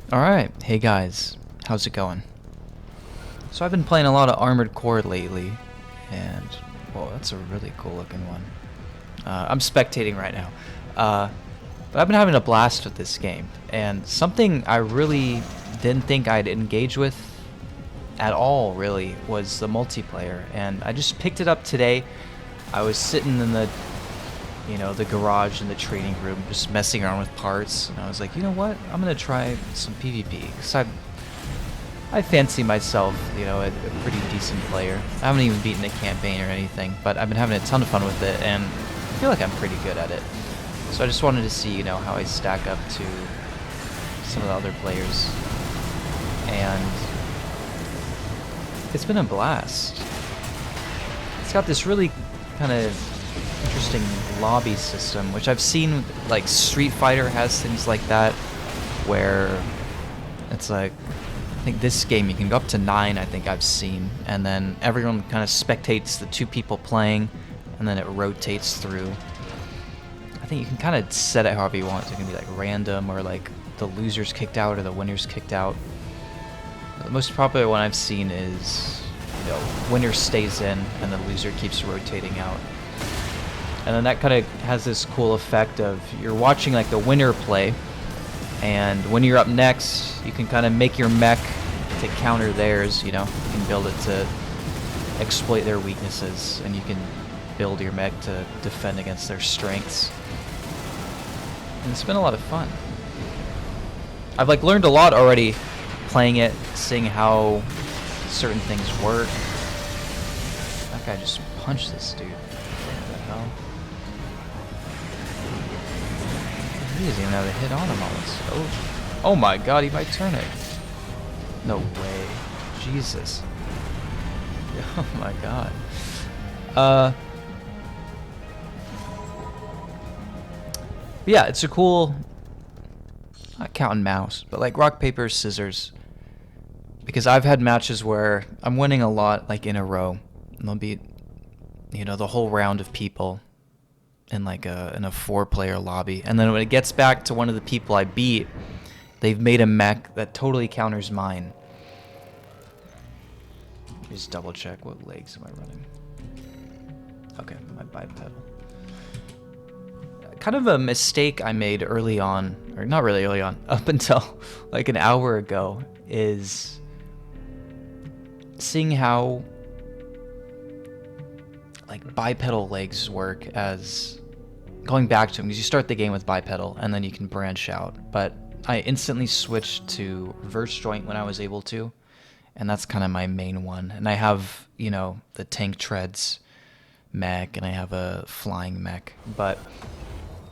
Alright, hey guys, how's it going? So I've been playing a lot of Armored Core lately, and whoa, that's a really cool looking one. I'm spectating right now. But I've been having a blast with this game, and something I really didn't think I'd engage with at all, really, was the multiplayer, and I just picked it up today. I was sitting in the garage in the training room, just messing around with parts, and I was like, you know what? I'm gonna try some PvP, because I fancy myself, a pretty decent player. I haven't even beaten a campaign or anything, but I've been having a ton of fun with it, and I feel like I'm pretty good at it. So I just wanted to see, how I stack up to some of the other players, and it's been a blast. It's got this really kind of interesting lobby system, which I've seen, like Street Fighter has things like that, where it's like, I think this game you can go up to 9, I think I've seen, and then everyone kind of spectates the 2 people playing, and then it rotates through. I think you can kind of set it however you want. It's going to be like random, or like the loser's kicked out or the winner's kicked out. The most popular one I've seen is, winner stays in and the loser keeps rotating out. And then that kind of has this cool effect of you're watching like the winner play, and when you're up next, you can kind of make your mech to counter theirs, you can build it to exploit their weaknesses, and you can build your mech to defend against their strengths. And it's been a lot of fun. I've learned a lot already playing it, seeing how certain things work. That guy just punched this dude. What the hell? He doesn't even have a hit on him almost. Oh my god, he might turn it. No way. Jesus. Oh my god. Yeah, it's a cool, not cat and mouse, but like rock, paper, scissors. Because I've had matches where I'm winning a lot, like in a row. And there'll be, the whole round of people in in a 4-player lobby. And then when it gets back to one of the people I beat, they've made a mech that totally counters mine. Let me just double check, what legs am I running? Okay, my bipedal. Kind of a mistake I made early on, or not really early on, up until like an hour ago, is seeing how bipedal legs work, as going back to them, because you start the game with bipedal and then you can branch out, but I instantly switched to reverse joint when I was able to, and that's kind of my main one. And I have, the tank treads mech, and I have a flying mech, but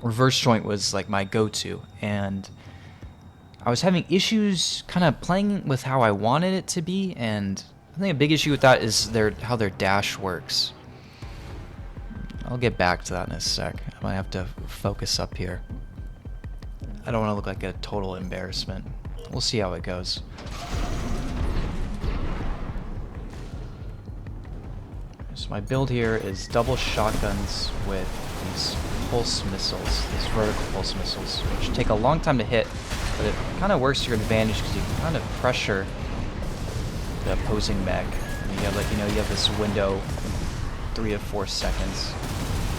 reverse joint was like my go-to, and I was having issues kind of playing with how I wanted it to be, and I think a big issue with that is how their dash works. I'll get back to that in a sec. I might have to focus up here. I don't want to look like a total embarrassment. We'll see how it goes. So my build here is double shotguns with these pulse missiles, these vertical pulse missiles, which take a long time to hit, but it kind of works to your advantage because you can kind of pressure the opposing mech. And you have you have this window, 3 to 4 seconds,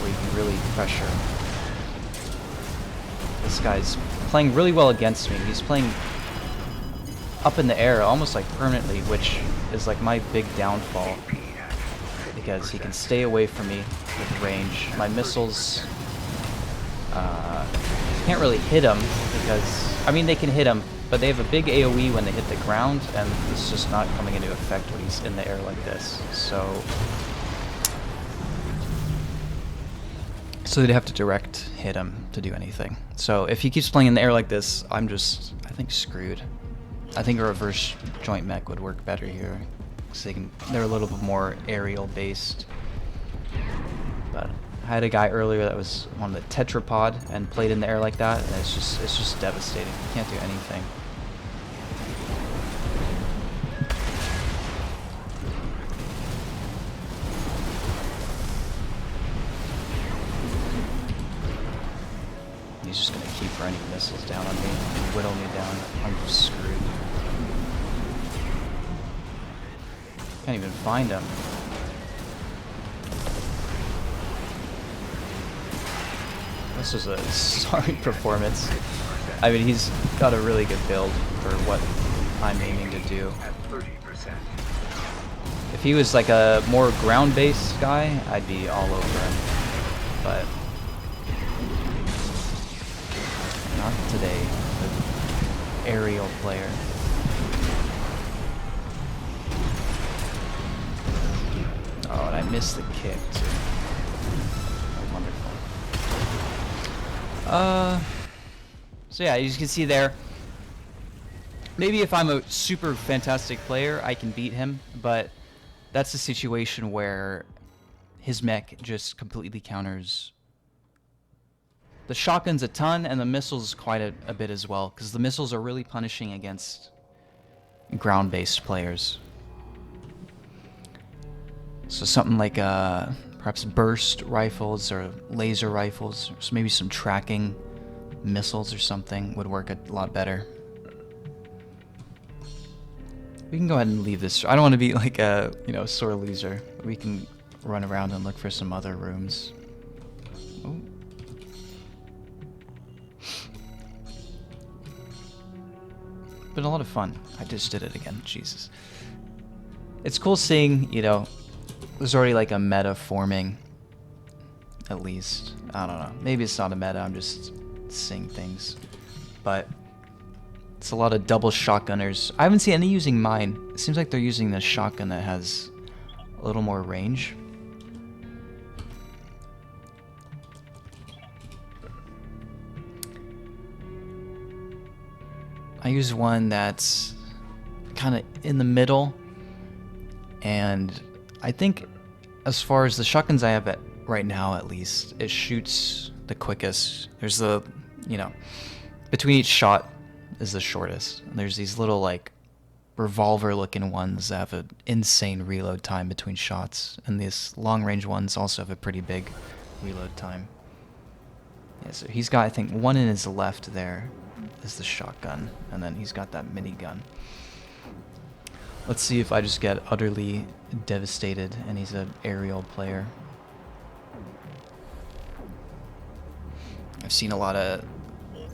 where you can really pressure. This guy's playing really well against me. He's playing up in the air, almost like permanently, which is like my big downfall, because he can stay away from me with range. My missiles can't really hit him, because, they can hit him, but they have a big AoE when they hit the ground, and it's just not coming into effect when he's in the air like this. So they'd have to direct hit him to do anything. So if he keeps playing in the air like this, I'm just, I think, screwed. I think a reverse joint mech would work better here, because they're a little bit more aerial based. But I had a guy earlier that was on the tetrapod and played in the air like that, and it's just devastating. You can't do anything. He's just gonna keep raining missiles down on me and whittle me down. I'm screwed. Can't even find him. This was a sorry performance. I mean, he's got a really good build for what I'm aiming to do. If he was like a more ground-based guy, I'd be all over him. But not today. The aerial player. Oh, and I missed the kick too. Wonderful. So yeah, as you can see there, maybe if I'm a super fantastic player, I can beat him, but that's a situation where his mech just completely counters the shotguns a ton, and the missiles quite a bit as well, because the missiles are really punishing against ground-based players. So something like perhaps burst rifles or laser rifles, or maybe some tracking missiles or something would work a lot better. We can go ahead and leave this. I don't want to be like a, sore loser. We can run around and look for some other rooms. Oh. Been a lot of fun. I just did it again. Jesus. It's cool seeing, there's already like a meta forming. At least. I don't know. Maybe it's not a meta. I'm just seeing things. But it's a lot of double shotgunners. I haven't seen any using mine. It seems like they're using the shotgun that has a little more range. I use one that's kind of in the middle, and I think as far as the shotguns I have right now, at least, it shoots the quickest. There's the, between each shot is the shortest. And there's these little like revolver looking ones that have an insane reload time between shots, and these long range ones also have a pretty big reload time. Yeah, so he's got, I think, one in his left there is the shotgun, and then he's got that minigun. Let's see if I just get utterly devastated and he's an aerial player. I've seen a lot of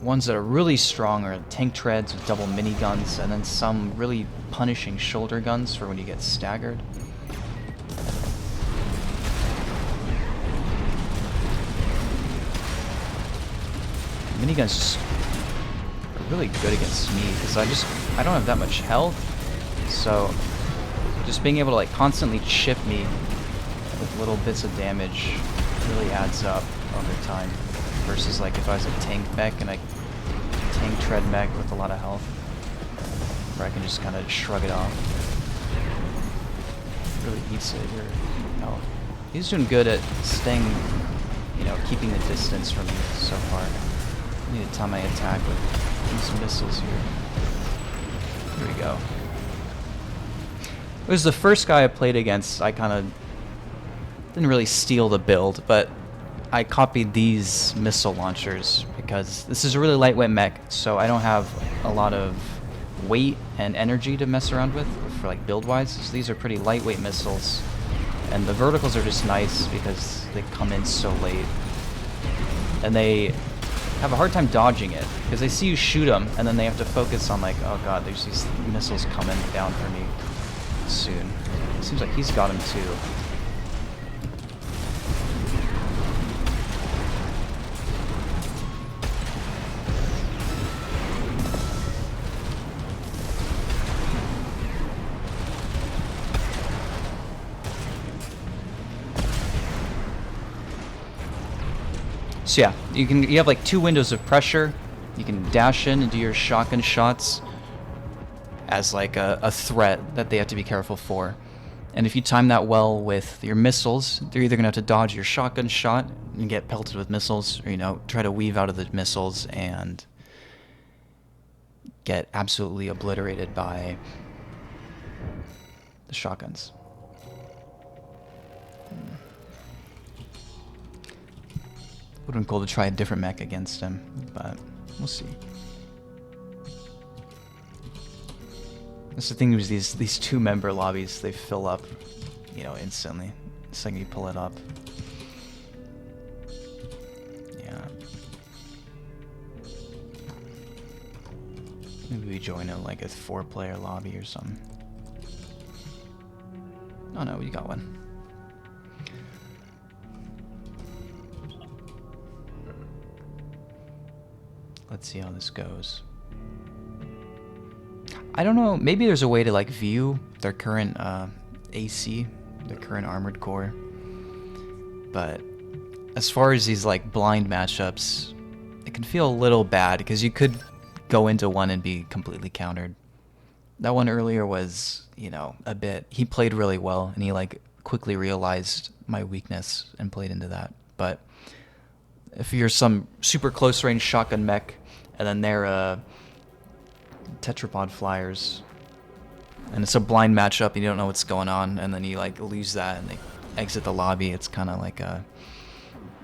ones that are really strong are tank treads with double miniguns, and then some really punishing shoulder guns for when you get staggered. Miniguns just are really good against me because I don't have that much health, so just being able to like constantly chip me with little bits of damage really adds up over time. Versus like if I was a tank mech and a tank tread mech with a lot of health, where I can just kind of shrug it off. It really eats at your health. He's doing good at staying, keeping the distance from me so far. I need to time my attack with these missiles here. Here we go. It was the first guy I played against. I kind of didn't really steal the build, but I copied these missile launchers because this is a really lightweight mech, so I don't have a lot of weight and energy to mess around with for like build-wise. So these are pretty lightweight missiles, and the verticals are just nice because they come in so late, and they have a hard time dodging it because they see you shoot them, and then they have to focus on like, oh god, there's these missiles coming down for me soon. It seems like he's got him too. So yeah, you have like two windows of pressure. You can dash in and do your shotgun shots as like a threat that they have to be careful for. And if you time that well with your missiles, they're either gonna have to dodge your shotgun shot and get pelted with missiles, or try to weave out of the missiles and get absolutely obliterated by the shotguns. Would have been cool to try a different mech against him, but we'll see. That's the thing with these 2-member lobbies. They fill up, you know, instantly. The second you pull it up. Yeah. Maybe we join like a 4-player lobby or something. Oh no, we got one. Let's see how this goes. I don't know, maybe there's a way to like view their current AC, their current armored core. But as far as these like blind matchups, it can feel a little bad because you could go into one and be completely countered. That one earlier was, you know, a bit, he played really well and he like quickly realized my weakness and played into that. But if you're some super close range shotgun mech and then they're tetrapod flyers and it's a blind matchup and you don't know what's going on and then you like lose that and they exit the lobby, it's kind of like a,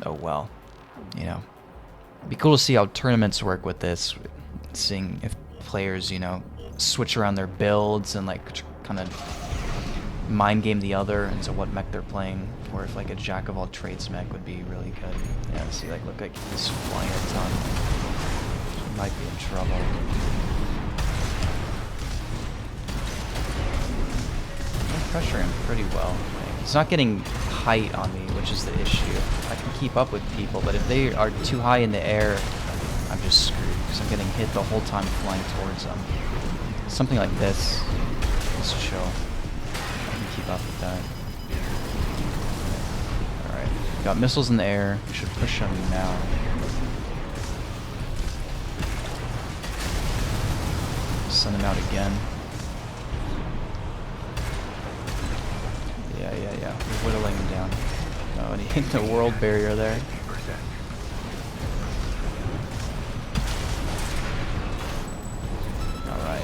oh well, you know. It'd be cool to see how tournaments work with this, seeing if players, you know, switch around their builds and like kind of mind game the other into what mech they're playing, or if like a jack of all trades mech would be really good. Yeah, see, like look like he's flying a ton. He might be in trouble. I pressure him pretty well. Like, he's not getting height on me, which is the issue. I can keep up with people, but if they are too high in the air, I'm just screwed because I'm getting hit the whole time flying towards them. Something like this is chill. I can keep up with that. Alright, got missiles in the air. We should push them now. Send them out again. Yeah. We're whittling him down. Oh, and he hit the world barrier there. Alright.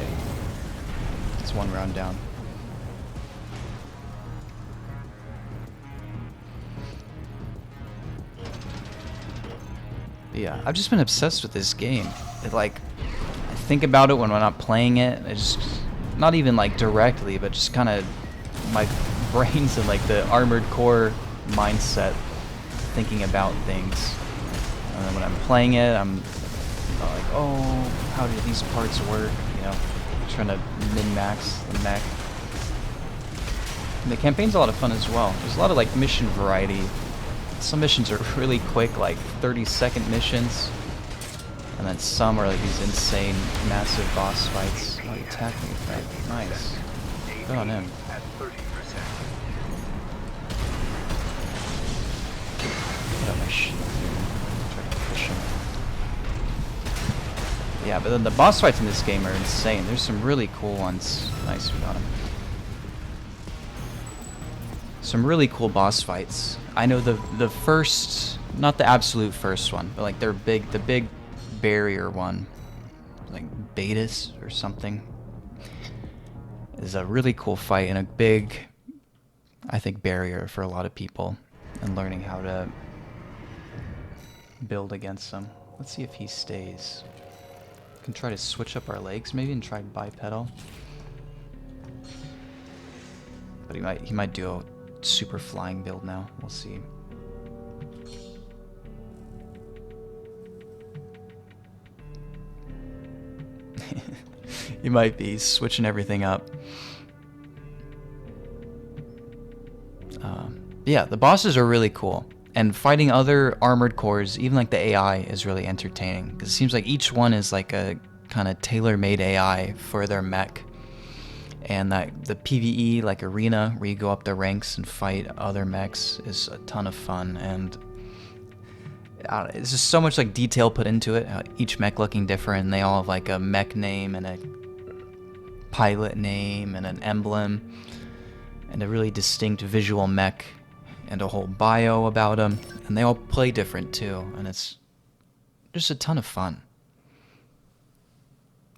It's one round down. But yeah, I've just been obsessed with this game. It, like, I think about it when I'm not playing it. It's just, not even like directly, but just kind of my brain's in like the armored core mindset, thinking about things. And then when I'm playing it, I'm like, oh, how do these parts work? You know, trying to min-max the mech. And the campaign's a lot of fun as well. There's a lot of like mission variety. Some missions are really quick, like 30-second missions. And then some are like these insane, massive boss fights. Oh, attacking effect. Nice. Good on him. Get out my shield here. Try to push him. Yeah, but then the boss fights in this game are insane. There's some really cool ones. Nice, we got him. Some really cool boss fights. I know the first, not the absolute first one, but like the big barrier one, like Betis or something, is a really cool fight and a big, I think, barrier for a lot of people and learning how to build against them. Let's see if he stays. Can try to switch up our legs maybe and try bipedal. But he might do a super flying build now. We'll see. He might be switching everything up. Yeah, the bosses are really cool. And fighting other armored cores, even like the AI, is really entertaining. Because it seems like each one is like a kind of tailor-made AI for their mech. And that the PvE, like arena, where you go up the ranks and fight other mechs, is a ton of fun. And it's just so much like detail put into it. Each mech looking different, and they all have like a mech name and a pilot name and an emblem and a really distinct visual mech and a whole bio about them, and they all play different too, and it's just a ton of fun.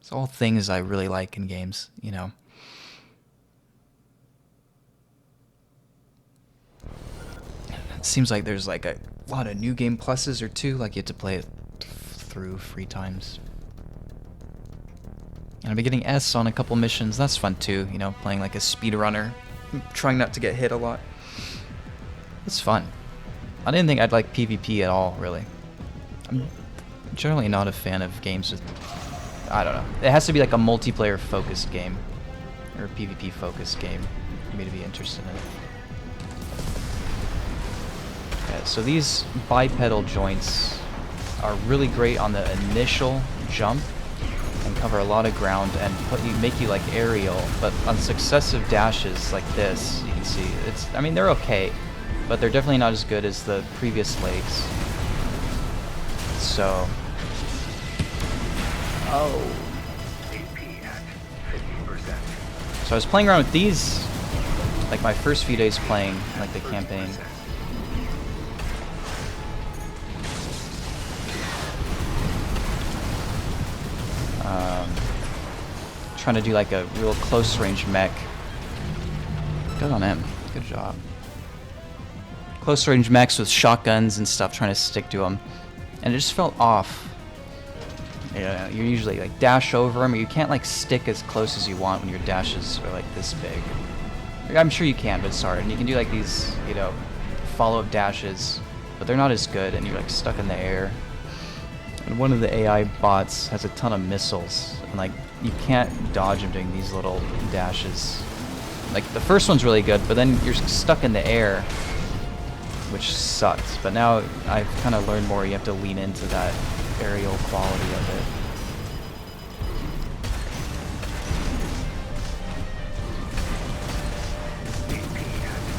It's all things I really like in games, you know. It seems like there's like a lot of new game pluses or two, like you have to play it through 3 times. And I've been getting S on a couple missions. That's fun too, you know, playing like a speedrunner, trying not to get hit a lot. It's fun. I didn't think I'd like PvP at all, really. I'm generally not a fan of games with... I don't know. It has to be like a multiplayer focused game. Or a PvP focused game for me to be interested in it. Okay, so these bipedal joints are really great on the initial jump and cover a lot of ground and make you like aerial, but on successive dashes like this, you can see it's, I mean, they're okay, but they're definitely not as good as the previous legs. So, so I was playing around with these like my first few days playing like the campaign. Trying to do like a real close range mech. Good on him. Good job. Close range mechs with shotguns and stuff, trying to stick to them, and it just felt off. Yeah, you're usually like dash over them, or you can't like stick as close as you want when your dashes are like this big. I'm sure you can, but it's hard. And you can do like these, you know, follow-up dashes, but they're not as good, and you're like stuck in the air. And one of the AI bots has a ton of missiles, and like you can't dodge them doing these little dashes. Like the first one's really good, but then you're stuck in the air, which sucks. But now I've kind of learned more. You have to lean into that aerial quality of it.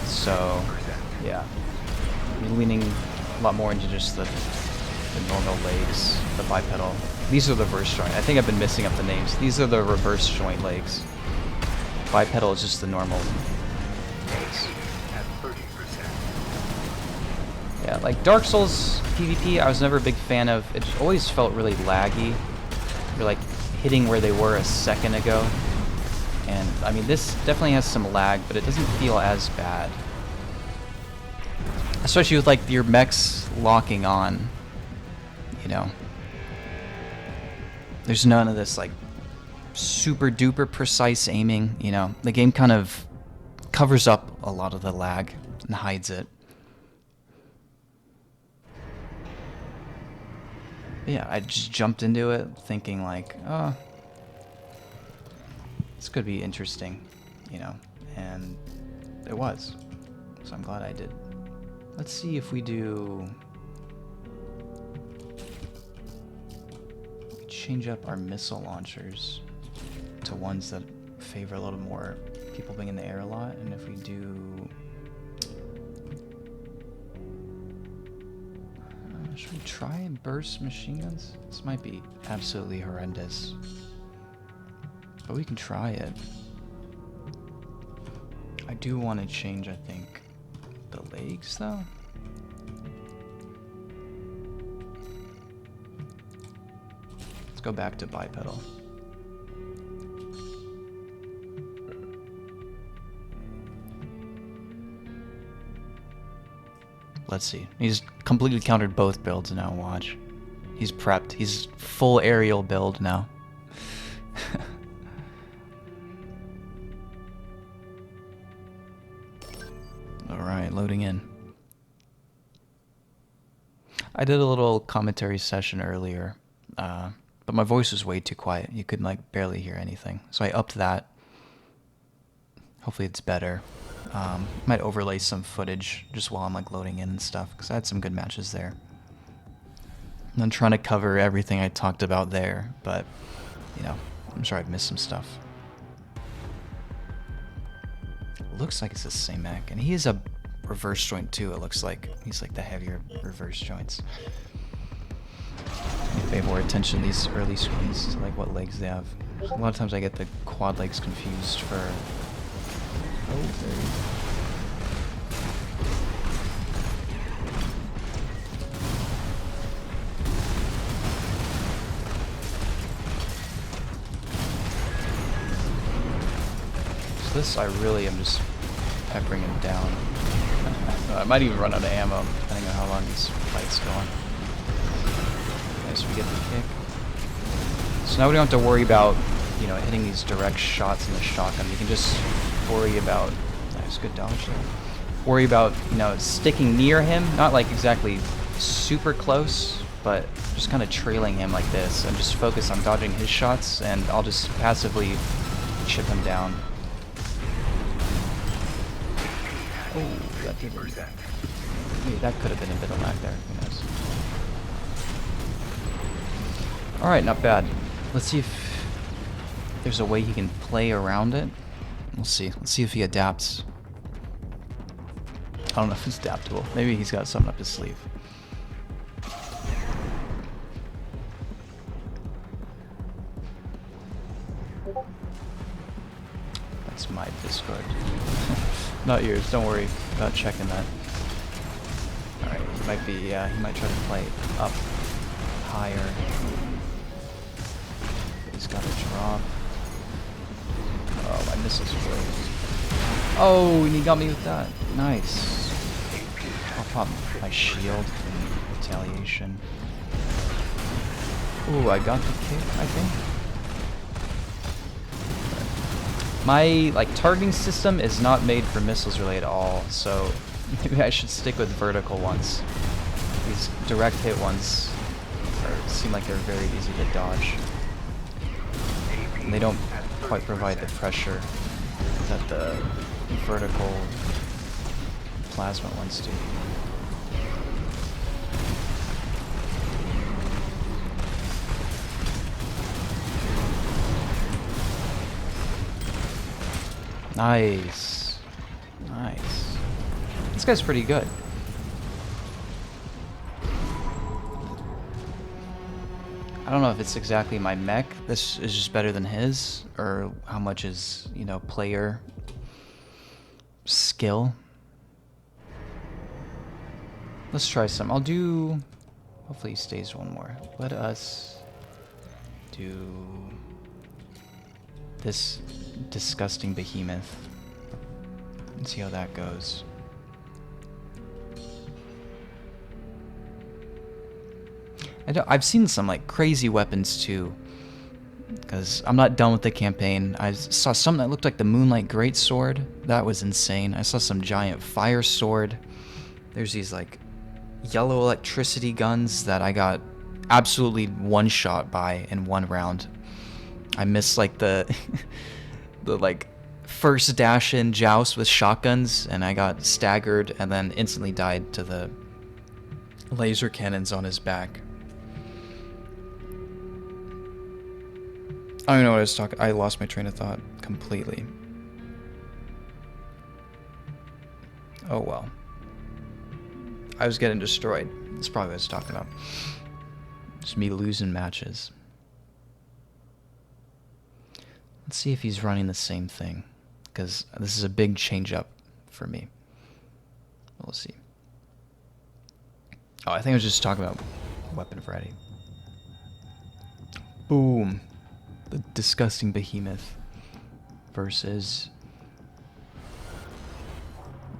So, yeah, you're leaning a lot more into just the normal legs, the bipedal. These are the reverse joint. I think I've been messing up the names. These are the reverse joint legs. Bipedal is just the normal legs. Yeah, like Dark Souls PvP, I was never a big fan of. It always felt really laggy. You're like hitting where they were a second ago. And I mean, this definitely has some lag, but it doesn't feel as bad. Especially with like your mechs locking on. You know, there's none of this like super duper precise aiming. You know, the game kind of covers up a lot of the lag and hides it. But yeah, I just jumped into it thinking like, oh, this could be interesting, you know, and it was. So I'm glad I did. Let's see if we do... change up our missile launchers to ones that favor a little more people being in the air a lot. And if we do... should we try burst machine guns? This might be absolutely horrendous, but we can try it. I do want to change, I think, the legs though. Let's go back to bipedal. Let's see. He's completely countered both builds now, watch. He's prepped. He's full aerial build now. Alright, loading in. I did a little commentary session earlier, but my voice was way too quiet. You could like barely hear anything. So I upped that. Hopefully it's better. Might overlay some footage just while I'm like loading in and stuff, because I had some good matches there. And I'm trying to cover everything I talked about there, but you know, I'm sure I've missed some stuff. Looks like it's the same mech, and he is a reverse joint too. It looks like he's like the heavier reverse joints. I need to pay more attention to these early screens to like what legs they have. A lot of times I get the quad legs confused for... Oh, there you go. So this I really am just peppering him down. I might even run out of ammo depending on how long this fight's going. Okay, so we get the kick. So now we don't have to worry about you know, hitting these direct shots in the shotgun. You can just worry about, nice, good dodge there. Worry about, you know, sticking near him, not like exactly super close, but just kind of trailing him like this, and just focus on dodging his shots, and I'll just passively chip him down. Oh, that did it. Wait, that could have been a bit of lag there. Who knows? Alright, not bad. Let's see if there's a way he can play around it. We'll see. Let's see if he adapts. I don't know if he's adaptable. Maybe he's got something up his sleeve. That's my Discord. Not yours. Don't worry about checking that. Alright, he might be, yeah, he might try to play up higher. But he's got a drop. Oh, my missiles are closed. Oh, and he got me with that. Nice. I'll pop my shield in retaliation. Ooh, I got the kick, I think. My, like, targeting system is not made for missiles really at all, so maybe I should stick with vertical ones. These direct hit ones seem like they're very easy to dodge. And they don't quite provide the pressure that the vertical plasma ones do. Nice. Nice. This guy's pretty good. I don't know if it's exactly my mech. This is just better than his, or how much is, you know, player skill. Let's try some. I'll do... Hopefully he stays one more. Let us do this disgusting behemoth and see how that goes. I've seen some like crazy weapons too, because I'm not done with the campaign. I saw something that looked like the Moonlight Greatsword. That was insane. I saw some giant fire sword. There's these like yellow electricity guns that I got absolutely one shot by in one round. I missed like the the like first dash in joust with shotguns, and I got staggered and then instantly died to the laser cannons on his back. I don't know what I was talking. I lost my train of thought completely. Oh well. I was getting destroyed. That's probably what I was talking about. Just me losing matches. Let's see if he's running the same thing, because this is a big change up for me. We'll see. Oh, I think I was just talking about weapon variety. Boom. The disgusting behemoth versus...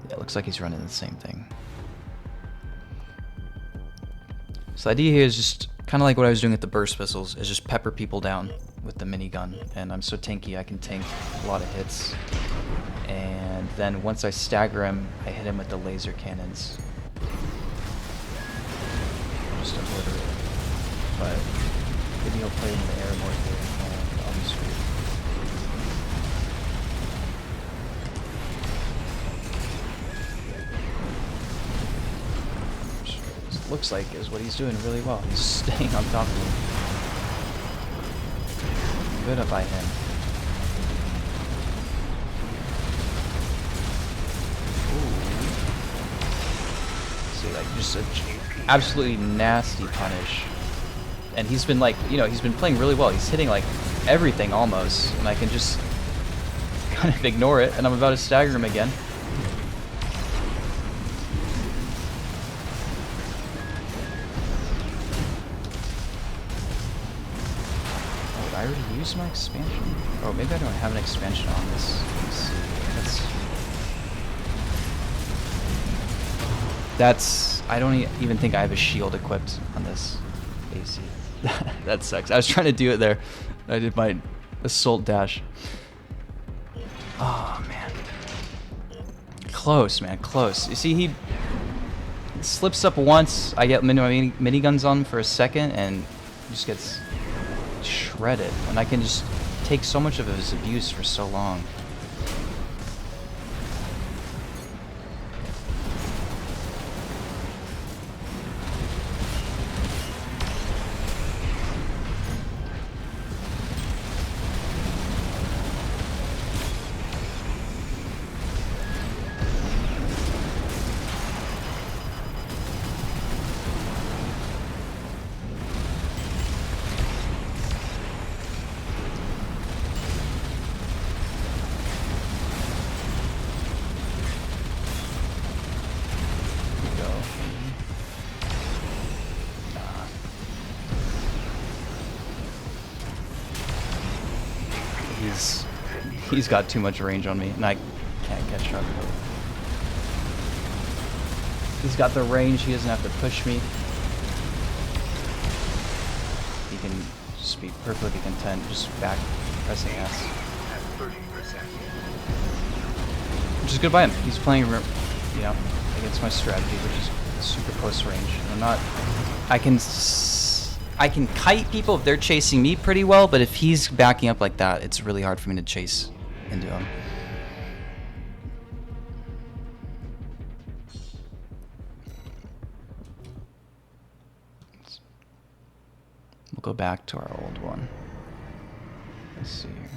Yeah, it looks like he's running the same thing. So the idea here is just kind of like what I was doing with the burst missiles, is just pepper people down with the minigun. And I'm so tanky I can tank a lot of hits. And then once I stagger him, I hit him with the laser cannons. Just obliterate him. But maybe he'll play in the air more here. I'll be screwed. Which looks like is what he's doing really well. He's staying on top of him. Good up by him. Ooh. See, like just an absolutely nasty punish. And he's been like, you know, he's been playing really well. He's hitting like everything almost, and I can just kind of ignore it, and I'm about to stagger him again. Oh, did I already use my expansion? Oh, maybe I don't have an expansion on this. Let's see. That's I don't even think I have a shield equipped on this AC. That sucks. I was trying to do it there. I did my Assault dash. Oh, man. Close, man, close. You see, he slips up once. I get miniguns on him for a second, and just gets shredded. And I can just take so much of his abuse for so long. He's got too much range on me, and I can't catch up. He's got the range, he doesn't have to push me. He can just be perfectly content, just back pressing S. Which is good by him. He's playing, you know, against my strategy, which is super close range. I'm not... I can kite people if they're chasing me pretty well, but if he's backing up like that, it's really hard for me to chase into him. We'll go back to our old one. Let's see here.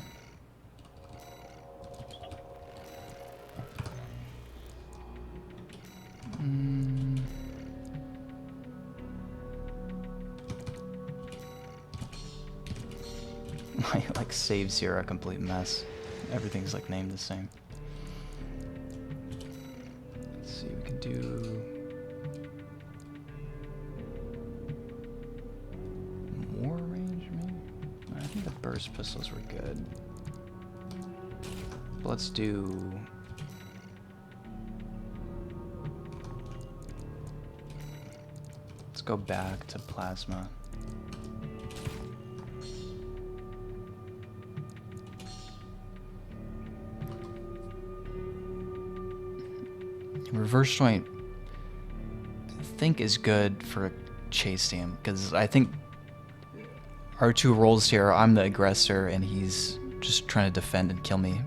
My like saves here are a complete mess. Everything's like named the same. Let's see, we can do more range maybe? I think the burst pistols were good. But let's do let's go back to plasma. Reverse joint, I think, is good for a chase team, because I think our two roles here, I'm the aggressor and he's just trying to defend and kill me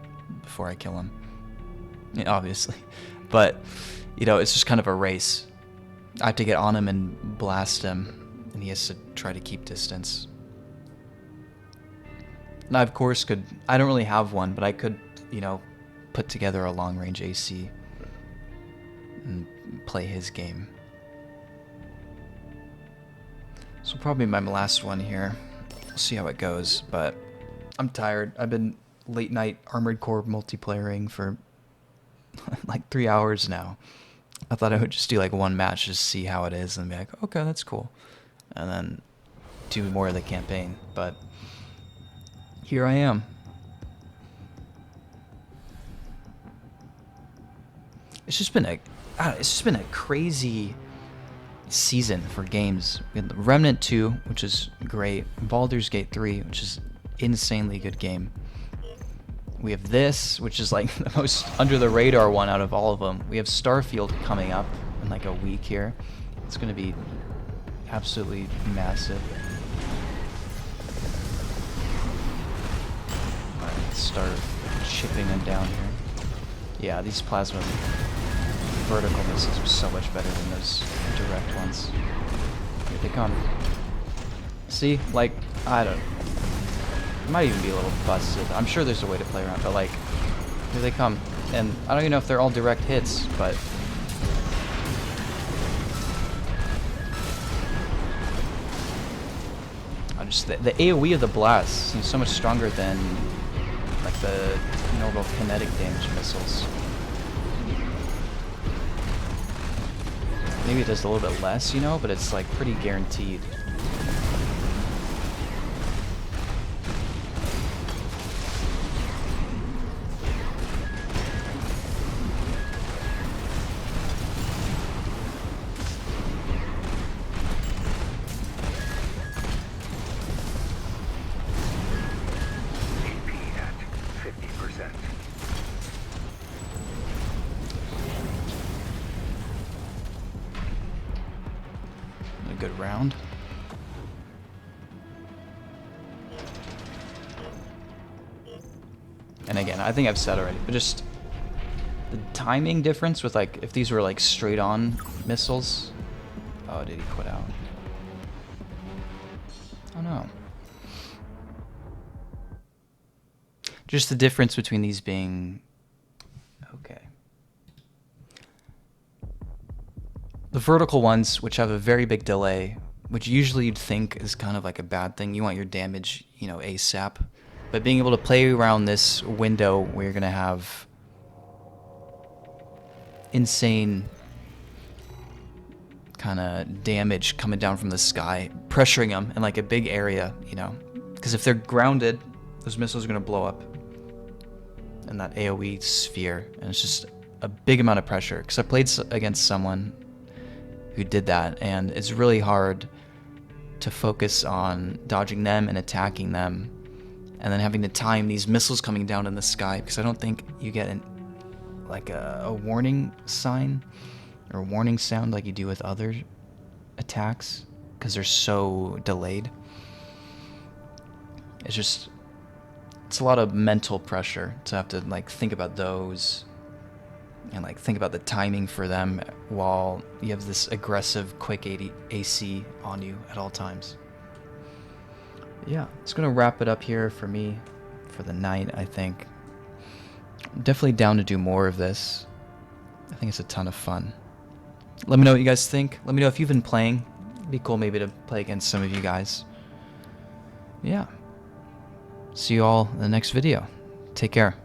before I kill him. Yeah, obviously. But, you know, it's just kind of a race. I have to get on him and blast him, and he has to try to keep distance. And I, of course, could... I don't really have one, but I could, you know, put together a long-range AC and play his game. So probably my last one here. We'll see how it goes, but I'm tired. I've been late night Armored Core multiplayering for like 3 hours now. I thought I would just do like one match, just see how it is, and be like, okay, that's cool. And then do more of the campaign, but here I am. It's just been a crazy season for games. We had Remnant 2, which is great. Baldur's Gate 3, which is insanely good game. We have this, which is like the most under the radar one out of all of them. We have Starfield coming up in like a week here. It's going to be absolutely massive. Alright, let's start chipping them down here. Yeah, these plasma vertical missiles are so much better than those direct ones. Here they come. See, like, I don't... It might even be a little busted. I'm sure there's a way to play around, but like, here they come. And I don't even know if they're all direct hits, but... I just... The AoE of the blast seems so much stronger than, like, the normal kinetic damage missiles. Maybe it does a little bit less, you know, but it's like pretty guaranteed. good round. And again, I think I've said already, but just the timing difference with, like, if these were like straight on missiles. Oh, did he quit out? Oh no. Just the difference between these being okay. The vertical ones, which have a very big delay, which usually you'd think is kind of like a bad thing. You want your damage, you know, ASAP. But being able to play around this window where you're going to have insane kind of damage coming down from the sky, pressuring them in like a big area, you know. Because if they're grounded, those missiles are going to blow up in that AoE sphere. And it's just a big amount of pressure. Because I played against someone who did that, and it's really hard to focus on dodging them and attacking them, and then having to time these missiles coming down in the sky, because I don't think you get like a warning sign or a warning sound like you do with other attacks, because they're so delayed. It's a lot of mental pressure to have to like think about those and like think about the timing for them while you have this aggressive quick AC on you at all times. But yeah, it's gonna wrap it up here for me for the night, I think. I'm definitely down to do more of this. I think it's a ton of fun. Let me know what you guys think. Let me know if you've been playing. It'd be cool maybe to play against some of you guys. Yeah. See you all in the next video. Take care.